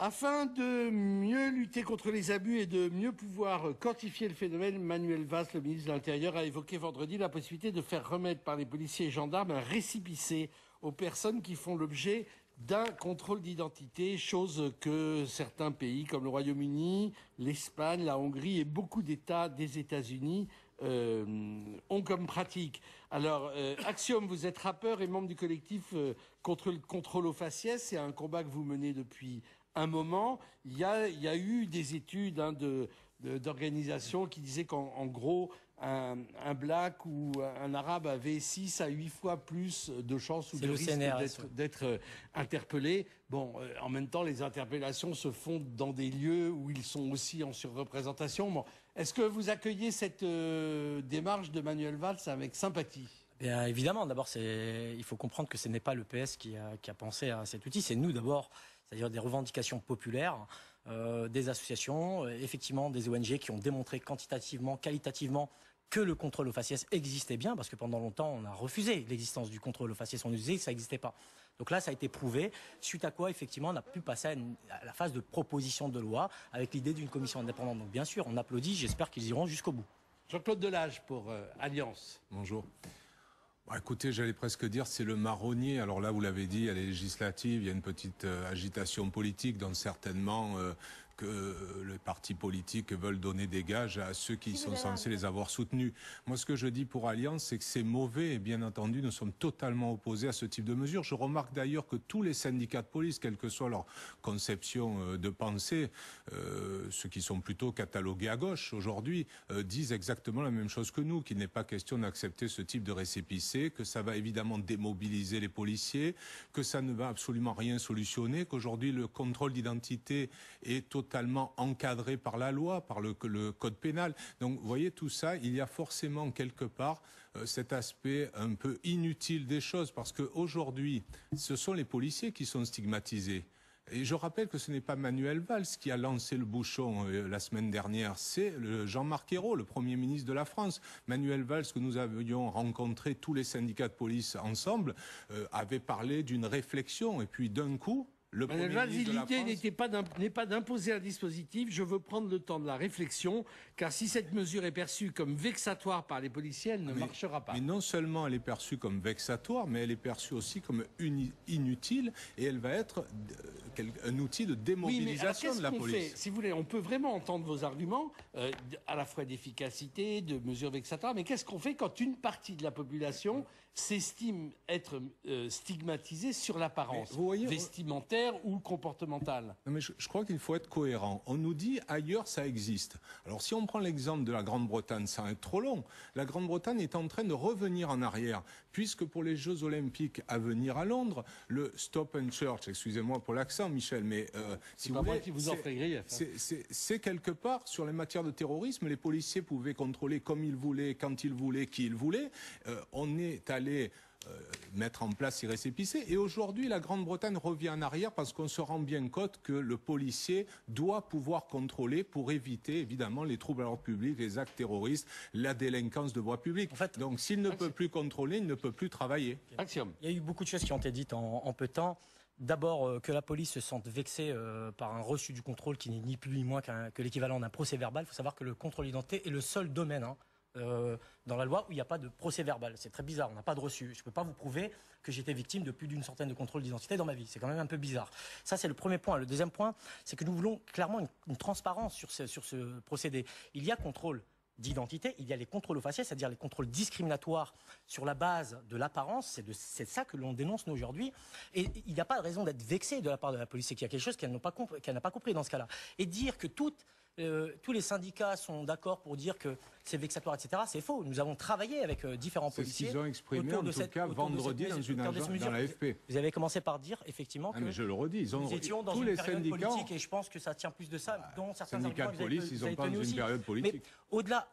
Afin de mieux lutter contre les abus et de mieux pouvoir quantifier le phénomène, Manuel Valls, le ministre de l'Intérieur, a évoqué vendredi la possibilité de faire remettre par les policiers et gendarmes un récépissé aux personnes qui font l'objet d'un contrôle d'identité, chose que certains pays comme le Royaume-Uni, l'Espagne, la Hongrie et beaucoup d'États des États-Unis ont comme pratique. Alors, Axiom, vous êtes rappeur et membre du collectif contre le contrôle aux faciès. C'est un combat que vous menez depuis un moment. Il y a eu des études d'organisations qui disaient qu'en gros, un black ou un arabe avait 6 à 8 fois plus de chances ou de risques d'être interpellé. Bon, en même temps, les interpellations se font dans des lieux où ils sont aussi en surreprésentation. Bon, est-ce que vous accueillez cette démarche de Manuel Valls avec sympathie ? Bien évidemment, d'abord, il faut comprendre que ce n'est pas le PS qui a pensé à cet outil, c'est nous d'abord, c'est-à-dire des revendications populaires, des associations, effectivement des ONG qui ont démontré quantitativement, qualitativement que le contrôle aux faciès existait bien, parce que pendant longtemps, on a refusé l'existence du contrôle aux faciès, on nous disait que ça n'existait pas. Donc là, ça a été prouvé, suite à quoi, effectivement, on a pu passer à la phase de proposition de loi avec l'idée d'une commission indépendante. Donc bien sûr, on applaudit, j'espère qu'ils iront jusqu'au bout. Jean-Claude Delage pour Alliance. Bonjour. Bah, écoutez, j'allais presque dire c'est le marronnier. Alors là, vous l'avez dit, il y a les législatives, il y a une petite agitation politique, donc certainement que les partis politiques veulent donner des gages à ceux qui sont censés les avoir soutenus. Moi, ce que je dis pour Alliance, c'est que c'est mauvais et bien entendu, nous sommes totalement opposés à ce type de mesures. Je remarque d'ailleurs que tous les syndicats de police, quelle que soit leur conception de pensée, ceux qui sont plutôt catalogués à gauche aujourd'hui, disent exactement la même chose que nous, qu'il n'est pas question d'accepter ce type de récépissé, que ça va évidemment démobiliser les policiers, que ça ne va absolument rien solutionner, qu'aujourd'hui le contrôle d'identité est totalement encadré par la loi, par le code pénal. Donc vous voyez tout ça, il y a forcément quelque part cet aspect un peu inutile des choses, parce qu'aujourd'hui, ce sont les policiers qui sont stigmatisés. Et je rappelle que ce n'est pas Manuel Valls qui a lancé le bouchon la semaine dernière, c'est Jean-Marc Ayrault, le Premier ministre de la France. Manuel Valls, que nous avions rencontré tous les syndicats de police ensemble, avait parlé d'une réflexion, et puis d'un coup, l'idée n'est pas d'imposer un dispositif. Je veux prendre le temps de la réflexion, car si cette mesure est perçue comme vexatoire par les policiers, elle ne marchera pas. Mais non seulement elle est perçue comme vexatoire, mais elle est perçue aussi comme inutile, et elle va être un outil de démobilisation de la police. Si vous voulez, on peut vraiment entendre vos arguments, à la fois d'efficacité, de mesures vexatoires, mais qu'est-ce qu'on fait quand une partie de la population s'estime être stigmatisée sur l'apparence vestimentaire ou comportementale? Non, mais je crois qu'il faut être cohérent. On nous dit ailleurs ça existe. Alors si on prend l'exemple de la Grande-Bretagne, ça va être trop long. La Grande-Bretagne est en train de revenir en arrière, puisque pour les Jeux Olympiques à venir à Londres, le Stop and Search, excusez-moi pour l'accent Michel, mais si vous voulez, c'est quelque part sur les matières de terrorisme, les policiers pouvaient contrôler comme ils voulaient, quand ils voulaient, qui ils voulaient. On est allé mettre en place ces récépissés. Et aujourd'hui, la Grande-Bretagne revient en arrière parce qu'on se rend bien compte que le policier doit pouvoir contrôler pour éviter, évidemment, les troubles à l'ordre public, les actes terroristes, la délinquance de voie publique. En fait, donc, s'il ne peut plus contrôler, il ne peut plus travailler. Axiom. Il y a eu beaucoup de choses qui ont été dites en peu de temps. D'abord, que la police se sente vexée par un reçu du contrôle qui n'est ni plus ni moins que l'équivalent d'un procès verbal. Il faut savoir que le contrôle d'identité est le seul domaine dans la loi où il n'y a pas de procès verbal. C'est très bizarre, on n'a pas de reçu. Je ne peux pas vous prouver que j'étais victime de plus d'une centaine de contrôles d'identité dans ma vie. C'est quand même un peu bizarre. Ça, c'est le premier point. Le deuxième point, c'est que nous voulons clairement une transparence sur ce procédé. Il y a contrôle d'identité, il y a les contrôles aux faciès, c'est-à-dire les contrôles discriminatoires sur la base de l'apparence. C'est ça que l'on dénonce nous aujourd'hui. Et il n'y a pas de raison d'être vexé de la part de la police. C'est qu'il y a quelque chose qu'elle n'a pas compris dans ce cas-là. Et dire que tous les syndicats sont d'accord pour dire que c'est vexatoire, etc. C'est faux. Nous avons travaillé avec différents policiers. C'est ce qu'ils ont exprimé en tout cas vendredi dans une agence dans l'AFP. Vous avez commencé par dire effectivement que mais je le redis, nous étions dans une période politique, et je pense que ça tient plus de ça, dont certains syndicats de police, ils ont pas dans une période politique. Mais au-delà,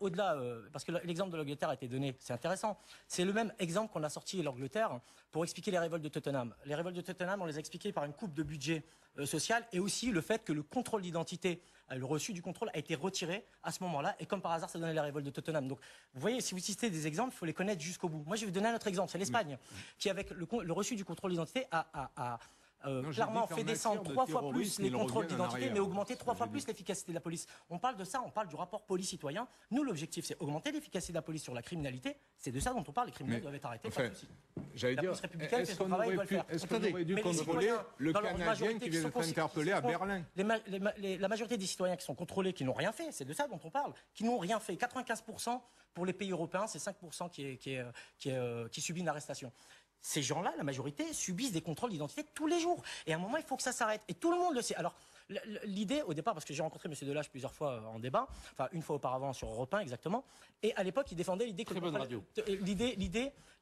parce que l'exemple de l'Angleterre a été donné, c'est intéressant. C'est le même exemple qu'on a sorti l'Angleterre pour expliquer les révoltes de Tottenham. Les révoltes de Tottenham, on les a expliquées par une coupe de budget social, et aussi le fait que le contrôle d'identité, le reçu du contrôle a été retiré à ce moment-là, et comme par hasard, ça donnait la révolte de Tottenham. Donc, vous voyez, si vous citez des exemples, il faut les connaître jusqu'au bout. Moi, je vais vous donner un autre exemple, c'est l'Espagne, qui, avec le reçu du contrôle d'identité, a j'ai clairement dit qu'en fait descendre matière de 3 fois plus terrorisme, les ils contrôles reviennent en d'identité, arrière. mais augmenter C'est 3 ce fois que plus j'ai dit. l'efficacité de la police. On parle de ça, on parle du rapport police-citoyen. Nous, l'objectif, c'est augmenter l'efficacité de la police sur la criminalité. C'est de ça dont on parle. Les criminels Mais, doivent être arrêtés, enfin, pas de souci. J'allais La dire, police républicaine fait est-ce son qu'on travail, elle doit aurait le faire. pu Attendez, dû Mais les contrôler citoyens, le dans leur Canadien majorité, qui vient d'être sont interpellé à Berlin? La majorité des citoyens qui sont contrôlés, qui n'ont rien fait, c'est de ça dont on parle, qui n'ont rien fait. 95% pour les pays européens, c'est 5% qui subit une arrestation. Ces gens-là, la majorité, subissent des contrôles d'identité tous les jours. Et à un moment, il faut que ça s'arrête. Et tout le monde le sait. Alors, l'idée, au départ, parce que j'ai rencontré M. Delage plusieurs fois en débat, enfin, une fois auparavant sur Europe 1 exactement, et à l'époque, il défendait l'idée que,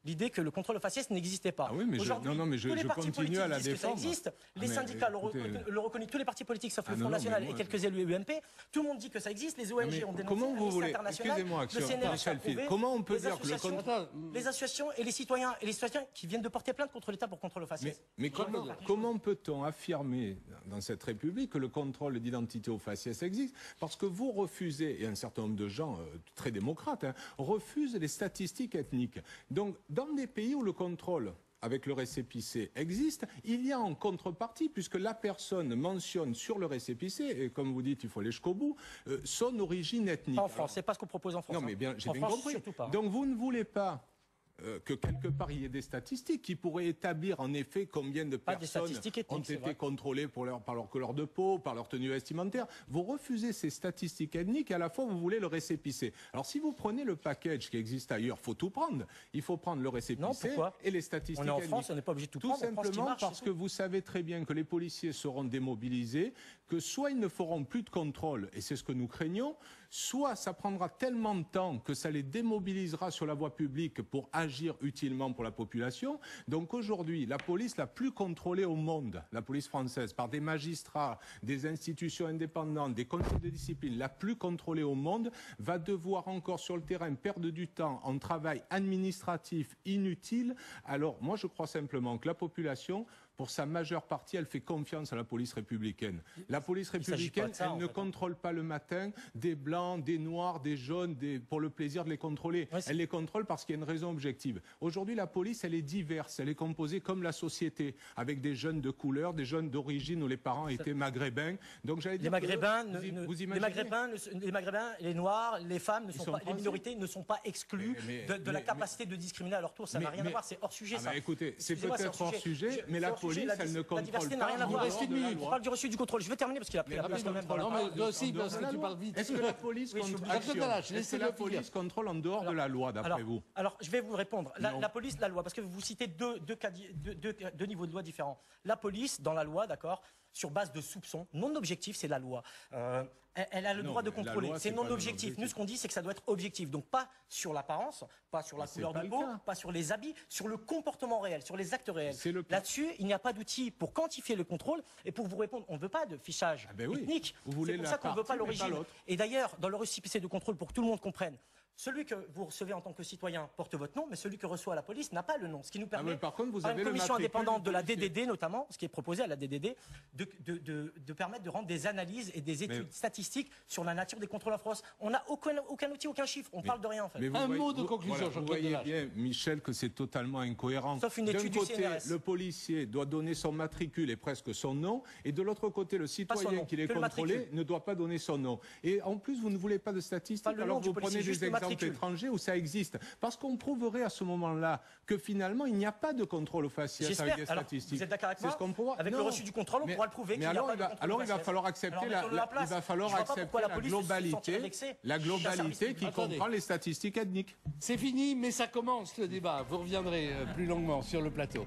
l'idée que le contrôle faciès n'existait pas. Ah oui, mais Aujourd'hui, je tous les partis continue politiques à la disent que ça défendre. existe. Les Mais syndicats écoutez, le reconnaissent, tous les partis politiques sauf le non, Front non, National mais moi, et quelques élus UMP. Tout le monde dit que ça existe. Les ONG mais ont dénoncé. comment vous Amnesty voulez, International, excusez-moi, le CNRS Michel a prouvé, Phil, comment on peut les dire que le associations- contrôle... les associations et les citoyens qui viennent de porter plainte contre l'État pour contrôle faciès. Mais comment peut-on affirmer dans cette République que le contrôle d'identité au faciès existe? Parce que vous refusez, et un certain nombre de gens très démocrates, refusent les statistiques ethniques. Donc, dans des pays où le contrôle avec le récépissé existe, il y a en contrepartie, puisque la personne mentionne sur le récépissé, et comme vous dites, il faut aller jusqu'au bout, son origine ethnique. Pas en France, c'est pas ce qu'on propose en France. Non, mais bien, j'ai En bien France, compris. surtout pas. Donc vous ne voulez pas que quelque part il y ait des statistiques qui pourraient établir en effet combien de Pas des personnes statistiques ethniques, ont c'est été vrai. contrôlées par leur couleur de peau, par leur tenue vestimentaire. Vous refusez ces statistiques ethniques et à la fois vous voulez le récépissé. Alors si vous prenez le package qui existe ailleurs, faut tout prendre. Il faut prendre le récépissé Non, pourquoi? et les statistiques On est en ethniques. France, on n'est pas obligé de tout prendre. On prend ce qui Simplement marche, parce c'est que tout. vous savez très bien que les policiers seront démobilisés, que soit ils ne feront plus de contrôle, et c'est ce que nous craignons, soit ça prendra tellement de temps que ça les démobilisera sur la voie publique pour agir utilement pour la population. Donc aujourd'hui, la police la plus contrôlée au monde, la police française, par des magistrats, des institutions indépendantes, des conseils de discipline, la plus contrôlée au monde, va devoir encore sur le terrain perdre du temps en travail administratif inutile. Alors moi je crois simplement que la population, pour sa majeure partie, elle fait confiance à la police républicaine. La police s'agit pas républicaine, de ça, elle en ne fait. contrôle pas le matin des blancs, des noirs, des jaunes, pour le plaisir de les contrôler. Ouais, c'est- Elle les contrôle parce qu'il y a une raison objective. Aujourd'hui, la police, elle est diverse. Elle est composée comme la société, avec des jeunes de couleur, des jeunes d'origine où les parents étaient maghrébins. Donc j'allais Les dire Maghrébins, vous les imaginez Maghrébins, les Noirs, les femmes, sont les français. minorités ne sont pas exclus de la capacité de discriminer à leur tour. Ça n'a rien à voir, c'est hors sujet. Ah ça. bah écoutez, c'est Excusez-moi, peut-être hors sujet, mais la police, elle ne contrôle La diversité n'a pas rien à en voir. dehors de la On loi. parle du reçu du contrôle. Je vais terminer parce qu'il a pris la place quand même. dans la Non, parole. mais aussi, parce En que dehors de tu la parles loi. vite. Est-ce que la police Oui, je suis contrôle obligé. Jacques Delage, Est-ce que laissez-le la finir. police contrôle en dehors de la loi, d'après vous? Alors, je vais vous répondre. Non. La police, la loi, parce que vous citez deux niveaux de loi différents. La police, dans la loi, d'accord, sur base de soupçons, non objectif, c'est la loi. Elle a le Non, droit de mais la contrôler. loi, C'est c'est non pas non objectif. objectif. Nous, ce qu'on dit, c'est que ça doit être objectif. Donc, pas sur l'apparence, pas sur la c'est couleur pas de le peau, cas. pas sur les habits, sur le comportement réel, sur les actes réels. C'est le cas. Là-dessus, il n'y a pas d'outil pour quantifier le contrôle. Et pour vous répondre, on ne veut pas de fichage Ah ben oui. ethnique. Vous voulez C'est pour la ça qu'on ne veut pas partie, mais pas l'origine. l'autre. Et d'ailleurs, dans le récépissé de contrôle, pour que tout le monde comprenne, celui que vous recevez en tant que citoyen porte votre nom, mais celui que reçoit la police n'a pas le nom. Ce qui nous permet, mais par contre, vous par avez une le commission matricule indépendante de la du policier. DDD notamment, ce qui est proposé à la DDD, de permettre de rendre des analyses et des études statistiques sur la nature des contrôles en France. On n'a aucun outil, aucun chiffre. On parle de rien en fait. Mais vous Un voyez- mot de conclusion, voilà, Jean-Claude Vous voyez Delage. bien, Michel, que c'est totalement incohérent. Sauf une D'un étude du côté, CNRS. le policier doit donner son matricule et presque son nom, et de l'autre côté, le son citoyen nom, qui est que le contrôlé matricule. ne doit pas donner son nom. Et en plus, vous ne voulez pas de statistiques, Pas le alors nom du vous policier, prenez juste des le exemples matricule. étrangers où ça existe. Parce qu'on prouverait à ce moment-là que finalement, il n'y a pas de contrôle au faciès J'espère. avec des Alors, statistiques. vous êtes d'accord avec C'est moi ce qu'on pourra. Avec le Non. reçu du contrôle, on Mais- pourra le prouver mais qu'il n'y a alors, pas il de va- contrôle alors, il va faciès. falloir accepter Alors, mettons-le à la place. il va falloir Je vois pas accepter pourquoi la la police se globalité, sentirait vexée la d'un service globalité qui public. Attendez. comprend les statistiques ethniques. C'est fini, mais ça commence le débat. Vous reviendrez plus longuement sur le plateau.